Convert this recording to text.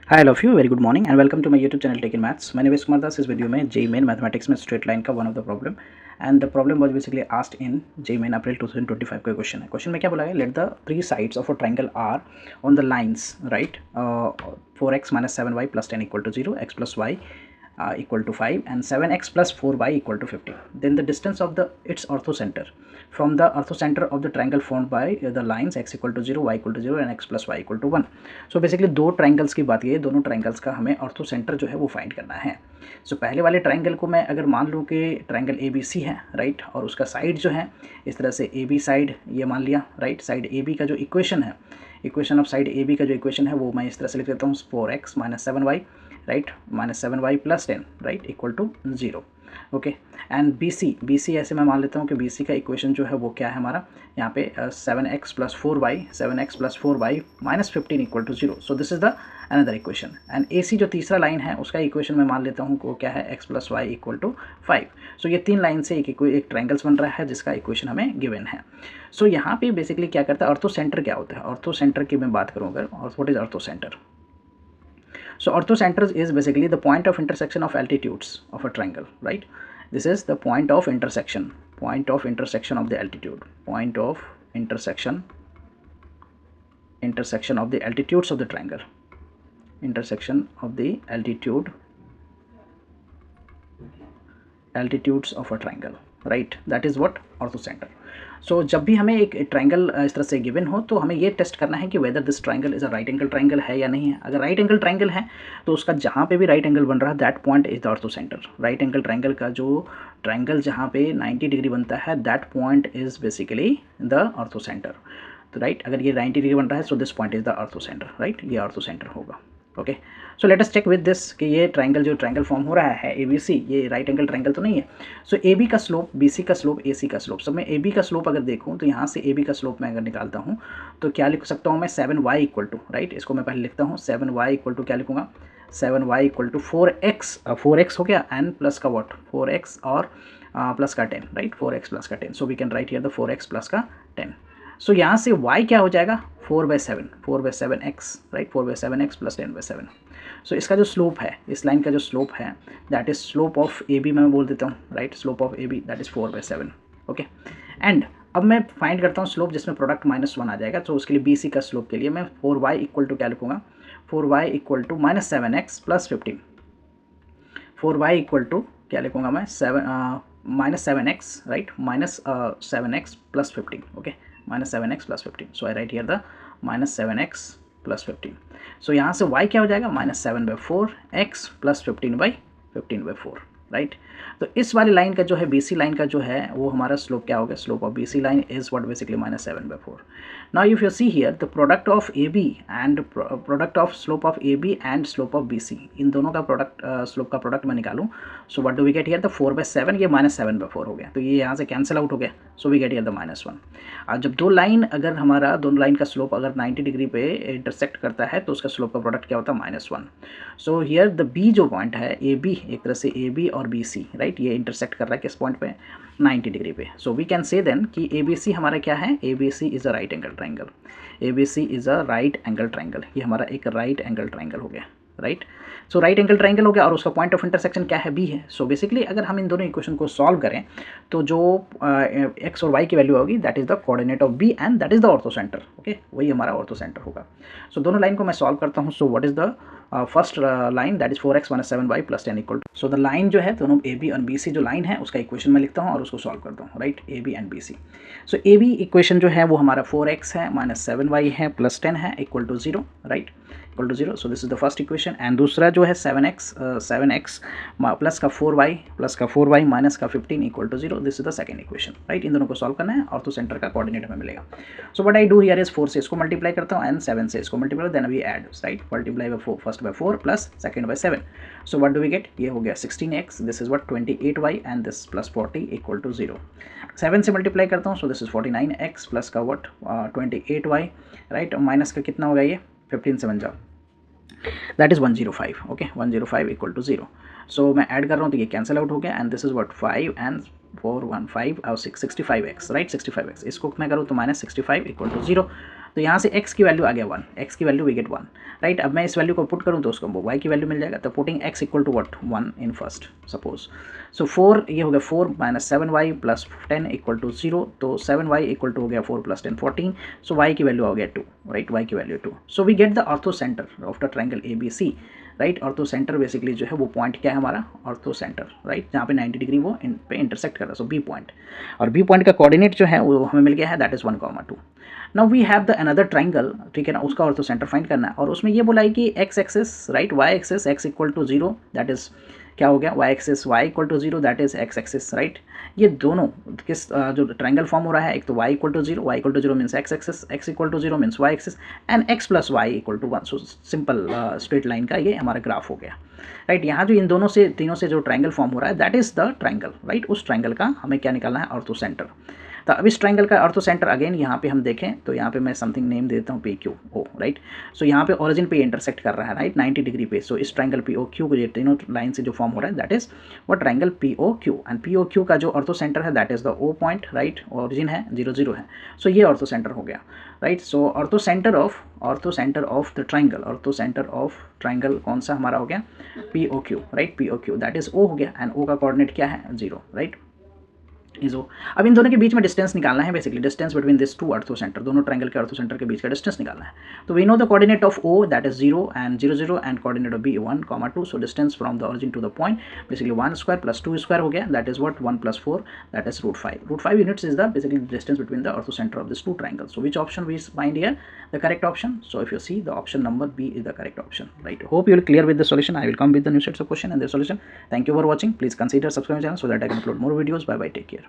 Hi love you very good morning and welcome to my YouTube channel tech in maths. मैंने विश कुमार दास इस video में JEE Main mathematics में straight line का one of the problem and the problem was basically asked in JEE Main April 2025 का question है। Question में क्या बोला है, let the three sides of a triangle are on the lines right 4x minus 7y plus 10 equal to 0, x plus y equal to 5 and 7x plus 4y equal to 50. Then the distance of the its orthocenter from the orthocenter of the triangle formed by the lines x equal to 0, y equal to 0 and x plus y equal to 1. So basically दो triangles की बात की, दोनों triangles का हमें ऑर्थोसेंटर जो है वो फाइंड करना है। सो पहले वाले ट्राइंगल को मैं अगर मान लूँ कि ट्राइंगल ए बी सी है राइट, और उसका साइड जो है इस तरह से ए बी साइड ये मान लिया राइट। साइड ए बी का जो इक्वेशन है, equation of side A B का जो इक्वेशन है वो मैं इस तरह से लिख देता हूँ 4x minus 7y right minus 7y plus 10 right equal to 0। Okay and B C ऐसे मैं मान लेता हूँ कि बी सी का इक्वेशन जो है वो क्या है हमारा यहाँ पे 7x plus 4y minus 15 equal to 0। So this is the another equation. And A C जो तीसरा लाइन है उसका इक्वेशन मैं मान लेता हूँ वो क्या है x plus y equal to 5। So ये तीन लाइन से एक ट्राइंगल्स बन रहा है जिसका इक्वेशन हमें गिवन है। सो यहाँ पे बेसिकली क्या करता है, ऑर्थो सेंटर क्या होता है। ऑर्थो सेंटर की मैं बात करूँ अगर, और what is ortho centre. So orthocenter is basically the point of intersection of altitudes of a triangle, right? This is the point of intersection of the altitude, point of intersection of the altitudes of the triangle, intersection of the altitudes of a triangle, right? That is what orthocenter. सो जब भी हमें एक triangle इस तरह से given हो तो हमें ये टेस्ट करना है कि whether this triangle is a right angle triangle है या नहीं है। अगर राइट एंगल ट्राइंगल है तो उसका जहाँ पे भी राइट एंगल बन रहा है that point is the orthocentre. Right angle triangle का जो ट्राइंगल जहाँ पे 90 डिग्री बनता है that point is basically the orthocentre. तो राइट अगर ये 90 डिग्री बन रहा है so this point is the orthocentre, right ये ऑर्थोसेंटर होगा। Okay so let us check with this कि ये ट्राइंगल जो ट्राइंगल फॉर्म हो रहा है ए बी सी, ये राइट एंगल ट्राइंगल तो नहीं है। सो ए बी का स्लोप, बी सी का स्लोप, ए सी का स्लोप। सब मैं ए बी का स्लोप अगर देखूँ तो यहाँ से ए बी का स्लोप मैं अगर निकालता हूँ तो क्या लिख सकता हूँ मैं 7y इक्वल टू राइट, इसको मैं पहले लिखता हूँ 7y इक्वल टू क्या लिखूँगा 7y इक्वल टू 4x हो गया एंड प्लस का वॉट 4x और प्लस का 10 राइट 4x प्लस का 10। So we can write here the 4x plus का 10। सो यहाँ से y क्या हो जाएगा 4/7x राइट 4/7x प्लस 10/7। सो इसका जो स्लोप है, इस लाइन का जो स्लोप है that is slope of A B मैं बोल देता हूँ right, slope of A B that is 4/7। Okay and अब मैं फाइंड करता हूँ स्लोप जिसमें प्रोडक्ट -1 आ जाएगा। तो उसके लिए बी सी का स्लोप के लिए मैं 4y इक्वल टू क्या लिखूँगा 4y equal to minus 7x plus 15। 4y equal to क्या लिखूँगा मैं minus 7x right minus 7x plus 15। Okay minus 7x plus 15। So I write here the minus 7x plus 15। So यहाँ से y क्या हो जाएगा -7/4 x प्लस 15/4 राइट। तो इस वाली लाइन का जो है बी सी लाइन का जो है वो हमारा स्लोप क्या हो गया, slope of B C line is what basically -7/4। Now if you see here the product of A B and product of slope of A B and slope of B C, इन दोनों का product slope का product मैं निकालूँ so what do we get here the 4/7, ये -7/4 हो गया तो ये यहाँ से कैंसिल आउट हो गया। So we get here the -1। और जब दो लाइन अगर हमारा दोनों लाइन का स्लोप अगर 90 डिग्री पे इंटरसेक्ट करता है तो उसका स्लोप का प्रोडक्ट क्या होता है -1। सो हियर द बी जो पॉइंट है ए बी, एक तरह से ए बी और बी सी राइट ये इंटरसेक्ट कर रहा है किस पॉइंट पे 90 डिग्री पे। So we can say then कि ए बी सी हमारा क्या है, A B C is a right angle triangle, A B C is a right angle triangle. ये हमारा एक राइट एंगल ट्राइंगल हो गया राइट। सो राइट एंगल ट्राइंगल हो गया और उसका पॉइंट ऑफ इंटरसेक्शन क्या है बी है। सो बेसिकली अगर हम इन दोनों इक्वेशन को सॉल्व करें तो जो एक्स और वाई की वैल्यू होगी that is the coordinate of B and that is the orthocentre. Okay वही हमारा ऑर्थो सेंटर होगा। सो दोनों लाइन को मैं सॉल्व करता हूँ। So what is the first line that is 4x minus 7y plus 10 equal to. So the line जो है दोनों ए बी और बी सी जो लाइन है उसका इक्वेशन मैं लिखता हूँ और उसको सॉल्व करता हूँ right, A B and B C. So A B equation जो है वो हमारा 4x है माइनस 7y है प्लस 10 है equal to 0 right, equal to 0। So this is the first equation. And दूसरा जो है 7x प्लस का 4y माइनस का 15 equal to 0, this is the second equation right. इन दोनों को सॉल्व करना है और तो सेंटर का कोऑर्डिनेट हमें मिलेगा। So what I do here is 4 से इसको मल्टीप्लाई करता हूँ एंड 7 से इसको multiply, then we add right, multiply by 4 first by 4 plus second by 7। So what do we get, ये हो गया 16x, this is what 28y and this plus 40 equal to 0। 7 से मल्टीप्लाई करता हूँ so this is 49x plus का what 28y right, minus का कितना होगा ये 15 से बन जाओ that is 105। Okay 105 equal to 0। सो मैं ऐड कर रहा हूँ तो ये कैंसिल आउट हो गया and this is what 5 and 4 1 5 और 6 65x राइट 65x। इसको मैं करूँ तो -65 इक्वल टू 0। तो यहाँ से x की वैल्यू आ गया 1, x की वैल्यू वी गेट 1, राइट। अब मैं इस वैल्यू को पुट करूँ तो उसको y की वैल्यू मिल जाएगा, तो putting x equal to what 1 इन फर्स्ट सपोज। सो 4 ये हो गया 4 minus 7y plus 10 equal to 0, तो 7y इक्वल टू हो गया 4 प्लस 10 14, सो y की वैल्यू हो गया 2, राइट, y की value 2। So we get the orthocentre of the triangle ABC, right. Orthocentre basically जो है वो पॉइंट क्या है हमारा, ऑर्थो सेंटर, राइट, जहाँ पे 90 डिग्री वो पे इंटरसेक्ट कर रहा है, सो बी पॉइंट। और बी पॉइंट का कोऑर्डिनेट जो है वो हमें मिल गया है, that is 1,2। Now we have the another triangle, ठीक है ना, उसका ऑर्थो सेंटर फाइंड करना है, और उसमें ये बोला है कि x axis, right, y axis x equal to 0, that is क्या हो गया, y axis y equal to 0, that is x axis, right. ये दोनों किस जो ट्राइंगल फॉर्म हो रहा है, एक तो y equal to 0, y equal to 0 means x axis, x equal to 0 means y axis, and x plus y equal to 1, so simple straight line का ये हमारा ग्राफ हो गया, राइट। यहाँ जो इन दोनों से तीनों से जो ट्राइंगल फॉर्म हो रहा है, that is the triangle, right. उस ट्राइंगल का हमें क्या निकालना है, ऑर्थो सेंटर। तो अब इस ट्राइंगल का ऑर्थो सेंटर अगेन यहाँ पे हम देखें तो यहाँ पे मैं समथिंग नेम देता हूँ PQO, राइट। सो यहाँ पे ओरिजिन पे इंटरसेक्ट कर रहा है, राइट, 90 डिग्री पे। सो इस ट्राइंगल POQ को ये तीनों लाइन से जो फॉर्म हो रहा है, दैट इज वो ट्राइंगल POQ, एंड POQ का जो ऑर्थो सेंटर है that is the O point, right, origin है 0 0 है, सो ये ऑर्थो सेंटर हो गया, right. So ortho centre of the triangle, ortho centre of triangle कौन सा हमारा हो गया, POQ, right, POQ that is O हो गया, एंड O का कोऑर्डिनेट क्या है 0, राइट, इज ओ। अब इन दोनों के बीच में डिस्टेंस निकालना है, basically distance between this two orthocentre, दोनों ट्रायंगल के ऑर्थो सेंटर के बीच का डिस्टेंस निकालना है। तो we know the coordinate of O that is 0 and 0 0 and coordinate of B 1, 2, so distance from the origin to the point basically 1 square plus 2 square हो गया, that is what 1 plus 4, that is √5 units is the basically distance between the orthocentre of this two triangle. So which option we find here the correct option? So if you see, the option number B is the correct option, right? Hope you will clear with the solution. I will come with the new sets of question and their solution. Thank you for watching. Please consider subscribing channel so that I can upload more videos. Bye bye, take care.